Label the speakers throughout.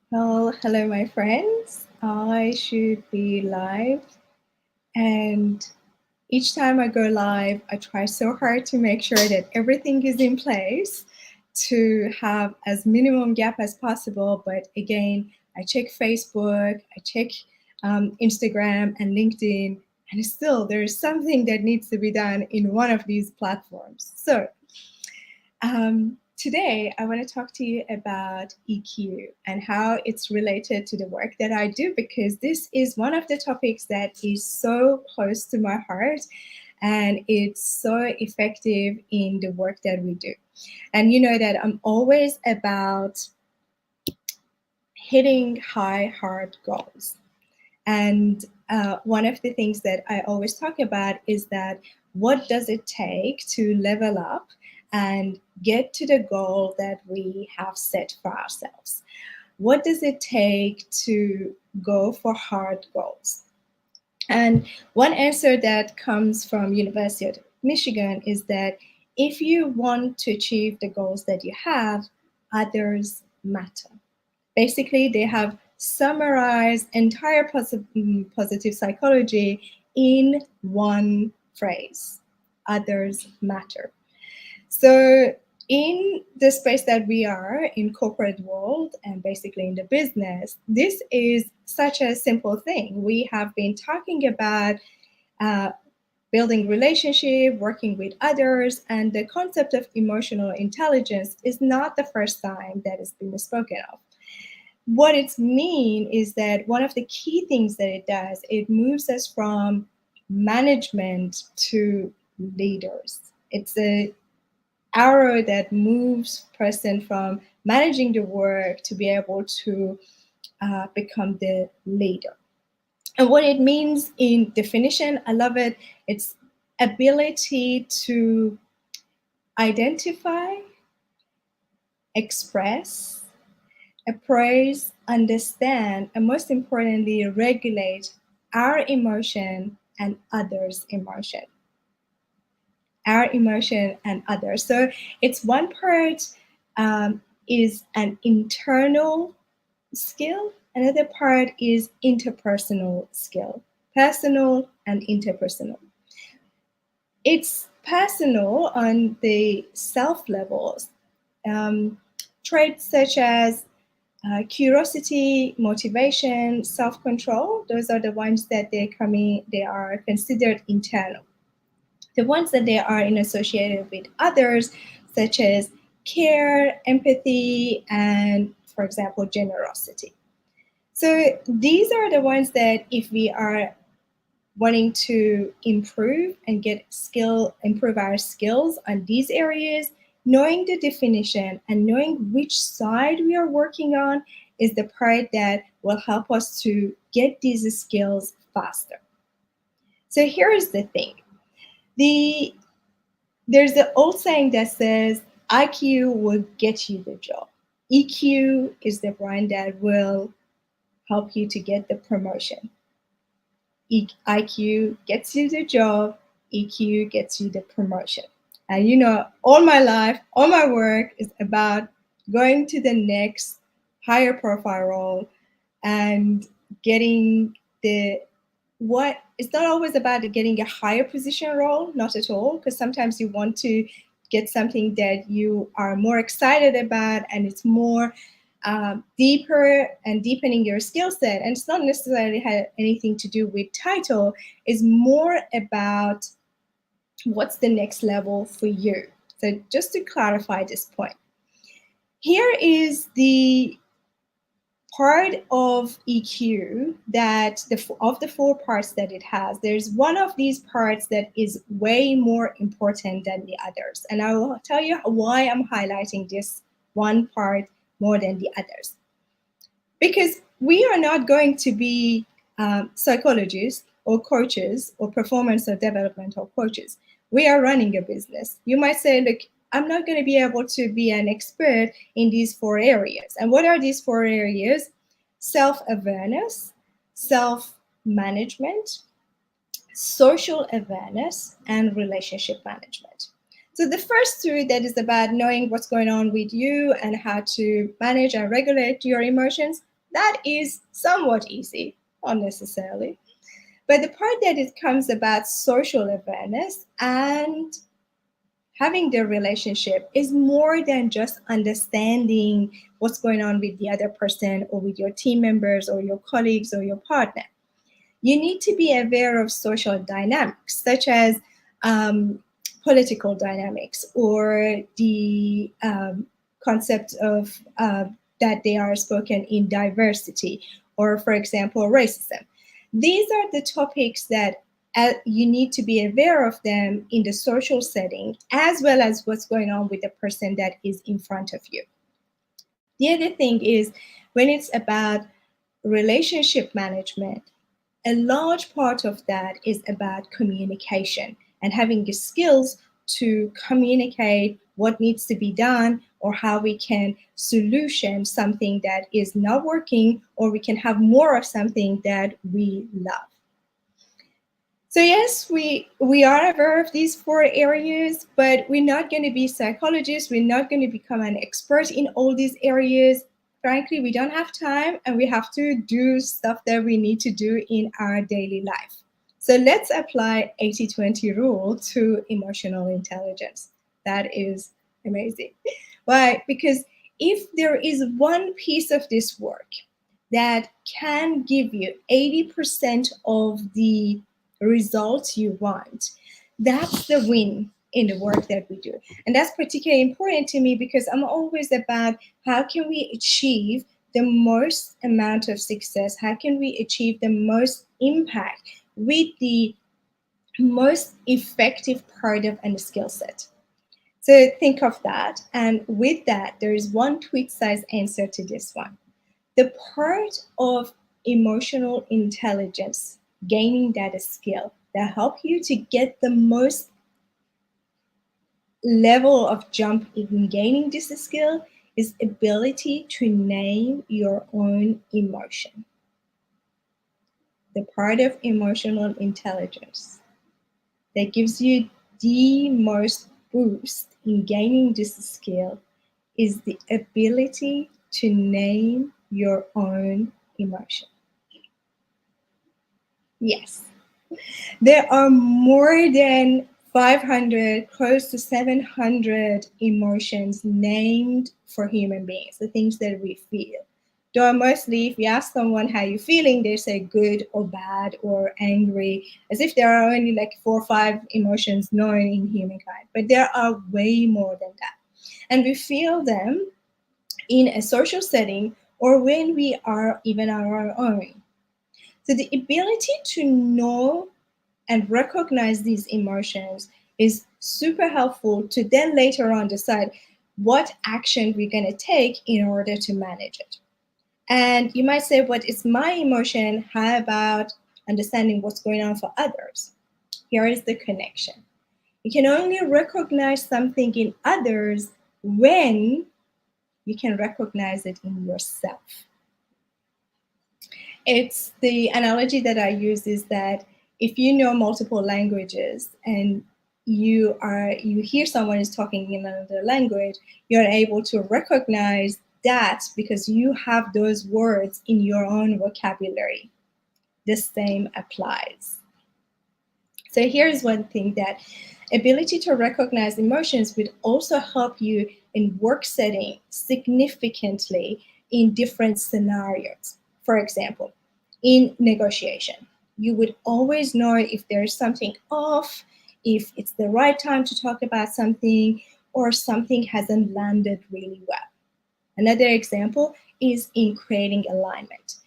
Speaker 1: Well, hello, my friends. I should be live, and each time I go live, I try so hard to make sure that everything is in place to have as minimum gap as possible. But again, I check Facebook, I check Instagram and LinkedIn, and still there is something that needs to be done in one of these platforms. So today, I want to talk to you about EQ and how it's related to the work that I do, because this is one of the topics that is so close to my heart and it's so effective in the work that we do. And you know that I'm always about hitting high, hard goals. And one of the things that I always talk about is that what does it take to level up and get to the goal that we have set for ourselves? What does it take to go for hard goals? And one answer that comes from University of Michigan is that if you want to achieve the goals that you have, others matter. Basically, they have summarized entire positive psychology in one phrase: others matter. So in the space that we are in corporate world and basically in the business, this is such a simple thing. We have been talking about uh, building relationship, working with others, and the concept of emotional intelligence is not the first time that it's been spoken of. What it's mean is that one of the key things that it does, it moves us from management to leaders. It's a arrow that moves person from managing the work to be able to become the leader. And what it means in definition, I love it. It's ability to identify, express, appraise, understand, and most importantly, regulate our emotion and others' emotion. Our emotion and others. So it's one part is an internal skill, another part is interpersonal skill, personal and interpersonal. It's personal on the self levels. Um, Traits such as curiosity, motivation, self-control, those are the ones that they are considered internal. The ones that they are in associated with others, such as care, empathy, and for example, generosity. So these are the ones that if we are wanting to improve and improve our skills on these areas, knowing the definition and knowing which side we are working on is the part that will help us to get these skills faster. So here is the thing. The There's the old saying that says IQ will get you the job. EQ is the brand that will help you to get the promotion. IQ gets you the job, EQ gets you the promotion. And you know, all my life, all my work is about going to the next higher profile role and getting the what it's not always about getting a higher position role, not at all, because sometimes you want to get something that you are more excited about and it's more deeper and deepening your skill set. And it's not necessarily had anything to do with title, it's more about what's the next level for you. So just to clarify this point, here is the part of EQ that of the four parts that it has, there's one of these parts that is way more important than the others. And I will tell you why I'm highlighting this one part more than the others. Because we are not going to be psychologists or coaches or performance or developmental coaches. We are running a business. You might say, look, I'm not going to be able to be an expert in these four areas. And what are these four areas? Self-awareness, self-management, social awareness, and relationship management. So the first two, that is about knowing what's going on with you and how to manage and regulate your emotions, That is somewhat easy, not necessarily. But the part that it comes about social awareness and having the relationship is more than just understanding what's going on with the other person or with your team members or your colleagues or your partner. You need to be aware of social dynamics, such as political dynamics or the concept of that they are spoken in diversity, or, for example, racism. These are the topics that you need to be aware of them in the social setting, as well as what's going on with the person that is in front of you. The other thing is when it's about relationship management, a large part of that is about communication and having the skills to communicate what needs to be done or how we can solution something that is not working, or we can have more of something that we love. So yes, we are aware of these four areas, but we're not going to be psychologists. We're not going to become an expert in all these areas. Frankly, we don't have time, and we have to do stuff that we need to do in our daily life. So let's apply 80-20 rule to emotional intelligence. That is amazing. Why? Because if there is one piece of this work that can give you 80% of the results you want, that's the win in the work that we do. And that's particularly important to me because I'm always about how can we achieve the most amount of success? How can we achieve the most impact with the most effective part of a skill set? So think of that. And with that, there is one tweet size answer to this one. The part of emotional intelligence, gaining that skill that help you to get the most level of jump in gaining this skill, is ability to name your own emotion. The part of emotional intelligence that gives you the most boost in gaining this skill is the ability to name your own emotion. Yes, there are more than 500, close to 700 emotions named for human beings, the things that we feel. Though mostly, if you ask someone how you're feeling, they say good or bad or angry, as if there are only like 4 or 5 emotions known in humankind. But there are way more than that. And we feel them in a social setting or when we are even on our own. So the ability to know and recognize these emotions is super helpful to then later on decide what action we're going to take in order to manage it. And you might say, what is my emotion? How about understanding what's going on for others? Here is the connection. You can only recognize something in others when you can recognize it in yourself. It's the analogy that I use is that if you know multiple languages and you hear someone is talking in another language, you're able to recognize that because you have those words in your own vocabulary. The same applies. So here's one thing, that ability to recognize emotions would also help you in work setting significantly in different scenarios. For example, in negotiation, you would always know if there's something off, if it's the right time to talk about something, or something hasn't landed really well. Another example is in creating alignment.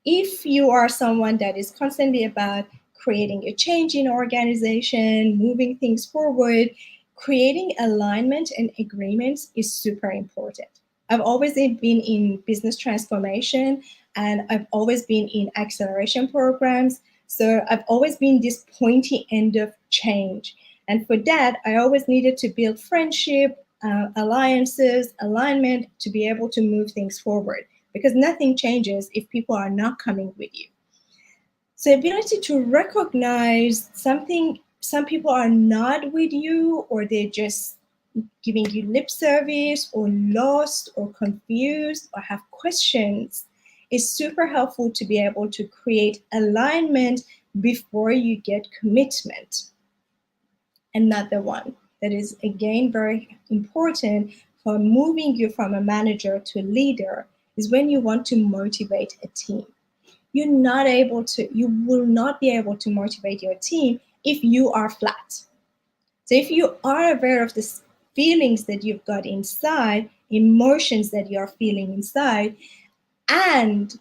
Speaker 1: If you are someone that is constantly about creating a change in organization, moving things forward, creating alignment and agreements is super important. I've always been in business transformation, and I've always been in acceleration programs. So I've always been this pointy end of change. And for that, I always needed to build friendship, alliances, alignment to be able to move things forward, because nothing changes if people are not coming with you. So ability to recognize something, some people are not with you, or they're just giving you lip service, or lost, or confused, or have questions, is super helpful to be able to create alignment before you get commitment. Another one that is again very important for moving you from a manager to a leader is when you want to motivate a team. You will not be able to motivate your team if you are flat. So if you are aware of the feelings that you've got inside, emotions that you're feeling inside, and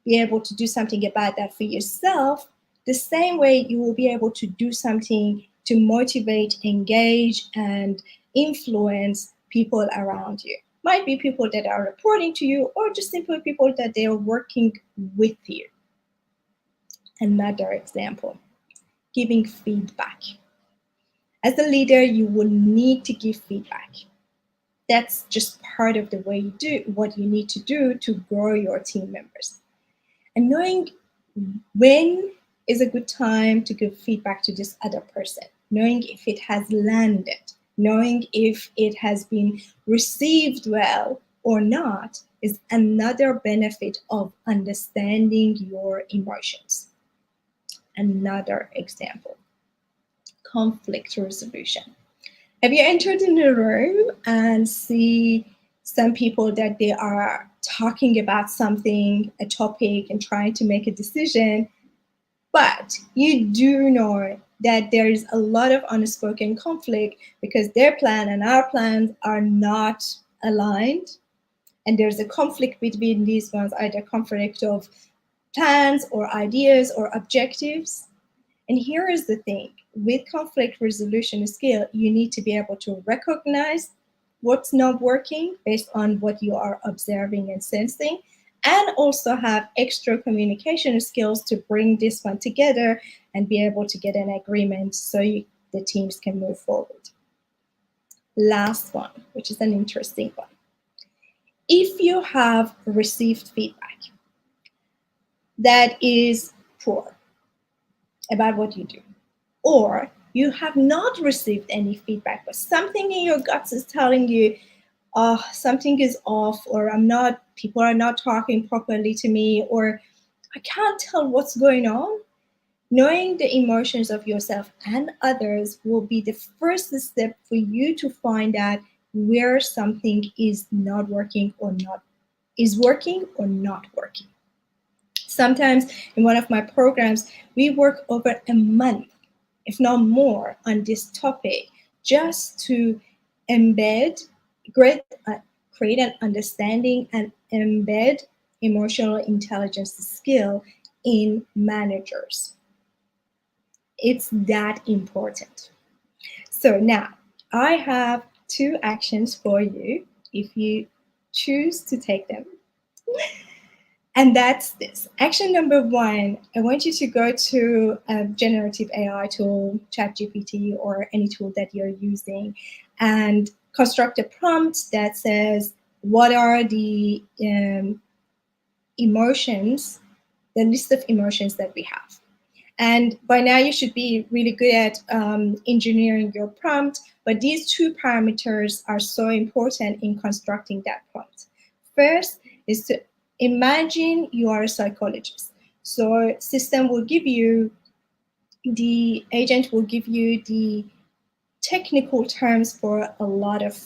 Speaker 1: be able to do something about that for yourself, the same way you will be able to do something to motivate, engage, and influence people around you. Might be people that are reporting to you, or just simply people that they are working with you. Another example, giving feedback. As a leader, you will need to give feedback. That's just part of the way you do what you need to do to grow your team members. And knowing when is a good time to give feedback to this other person, knowing if it has landed, knowing if it has been received well or not, is another benefit of understanding your emotions. Another example, conflict resolution. Have you entered in a room and see some people that they are talking about something, a topic, and trying to make a decision, but you do know that there is a lot of unspoken conflict because their plan and our plans are not aligned, and there's a conflict between these ones, either conflict of plans or ideas or objectives. And here is the thing, with conflict resolution skill, you need to be able to recognize what's not working based on what you are observing and sensing, and also have extra communication skills to bring this one together and be able to get an agreement so the teams can move forward. Last one, which is an interesting one. If you have received feedback that is poor about what you do, or you have not received any feedback, but something in your guts is telling you, oh, something is off, or people are not talking properly to me, or I can't tell what's going on. Knowing the emotions of yourself and others will be the first step for you to find out where something is not working or not is working or not working. Sometimes in one of my programs, we work over a month, if not more, on this topic just to create an understanding and embed emotional intelligence skill in managers. It's that important. So now I have 2 actions for you if you choose to take them. And that's this. Action number 1, I want you to go to a generative AI tool, ChatGPT, or any tool that you're using, and construct a prompt that says, what are the emotions, the list of emotions that we have. And by now you should be really good at engineering your prompt, but these 2 parameters are so important in constructing that prompt. First is to imagine you are a psychologist. So system will give you, the agent will give you the technical terms for a lot of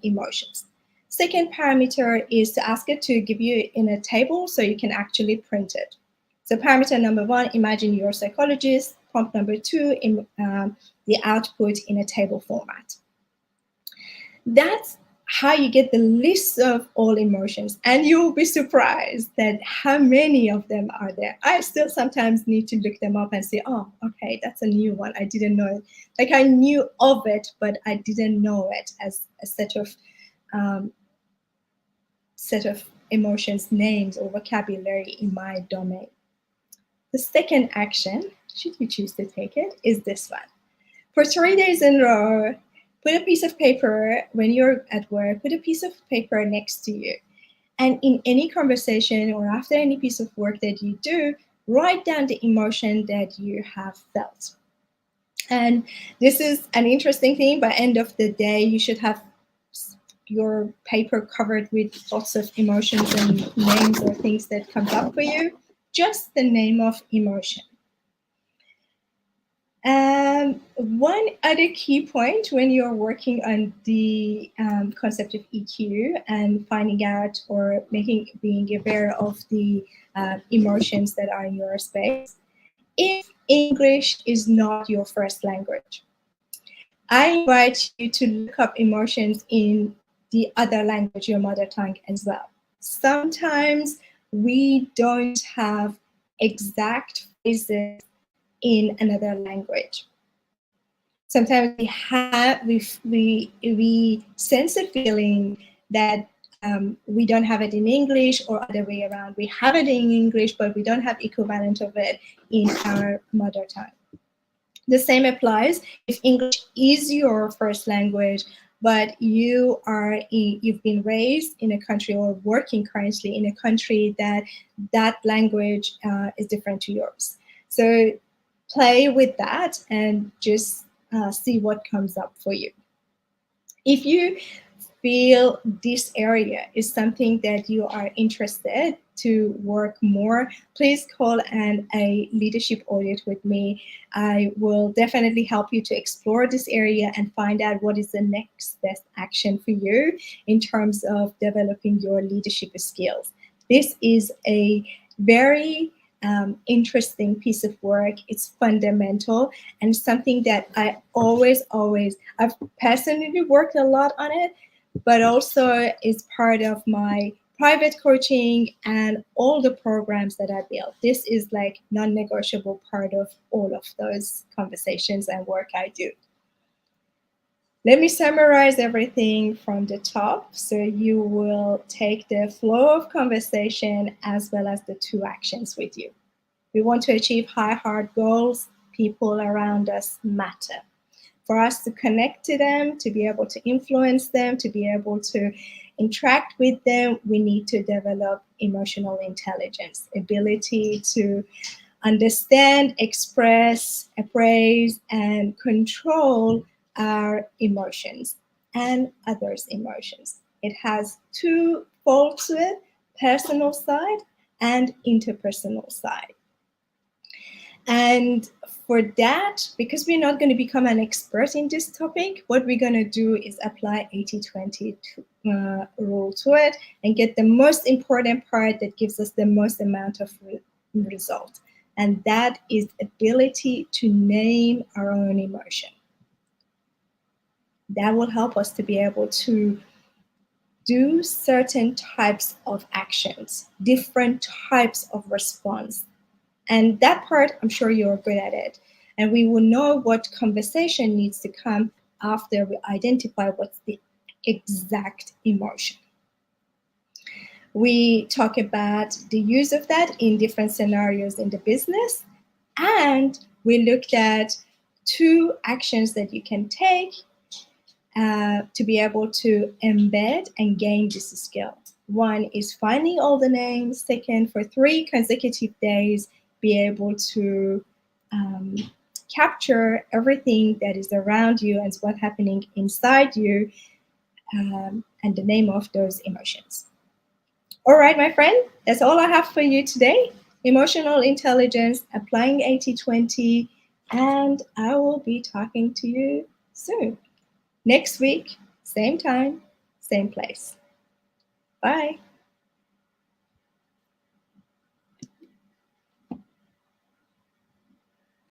Speaker 1: emotions. Second parameter is to ask it to give you in a table so you can actually print it. So parameter number 1, imagine you're a psychologist. Prompt number 2, the output in a table format. That's how you get the list of all emotions, and you'll be surprised that how many of them are there. I still sometimes need to look them up and say, oh, okay, that's a new one. I didn't know it. Like I knew of it, but I didn't know it as a set of emotions, names, or vocabulary in my domain. The second action, should you choose to take it, is this one. For 3 days in a row, put a piece of paper, when you're at work, put a piece of paper next to you. And in any conversation or after any piece of work that you do, write down the emotion that you have felt. And this is an interesting thing. By end of the day, you should have your paper covered with lots of emotions and names or things that comes up for you, just the name of emotion. One other key point when you're working on the concept of EQ and finding out or being aware of the emotions that are in your space, if English is not your first language, I invite you to look up emotions in the other language, your mother tongue as well. Sometimes we don't have exact phrases in another language. Sometimes we sense a feeling that we don't have it in English, or other way around. We have it in English, but we don't have equivalent of it in our mother tongue. The same applies if English is your first language, but you've been raised in a country or working currently in a country that language is different to yours. So play with that and just see what comes up for you. If you feel this area is something that you are interested to work more, please call a leadership audit with me. I will definitely help you to explore this area and find out what is the next best action for you in terms of developing your leadership skills. This is a very interesting piece of work. It's fundamental and something that I've personally worked a lot on it, but also is part of my private coaching and all the programs that I built. This is like non-negotiable part of all of those conversations and work I do. Let me summarize everything from the top so you will take the flow of conversation as well as the 2 actions with you. We want to achieve high, hard goals. People around us matter. For us to connect to them, to be able to influence them, to be able to interact with them, we need to develop emotional intelligence, ability to understand, express, appraise, and control our emotions and others' emotions. It has 2 folds to it, personal side and interpersonal side. And for that, because we're not going to become an expert in this topic, what we're going to do is apply 80-20 rule to it and get the most important part that gives us the most amount of result. And that is ability to name our own emotion. That will help us to be able to do certain types of actions, different types of response. And that part, I'm sure you're good at it. And we will know what conversation needs to come after we identify what's the exact emotion. We talk about the use of that in different scenarios in the business. And we looked at 2 actions that you can take to be able to embed and gain this skill. One is finding all the names. Second, for 3 consecutive days, be able to capture everything that is around you and what's happening inside you and the name of those emotions. All right, my friend, that's all I have for you today. Emotional intelligence, applying 80-20, and I will be talking to you soon. Next week, same time, same place. Bye.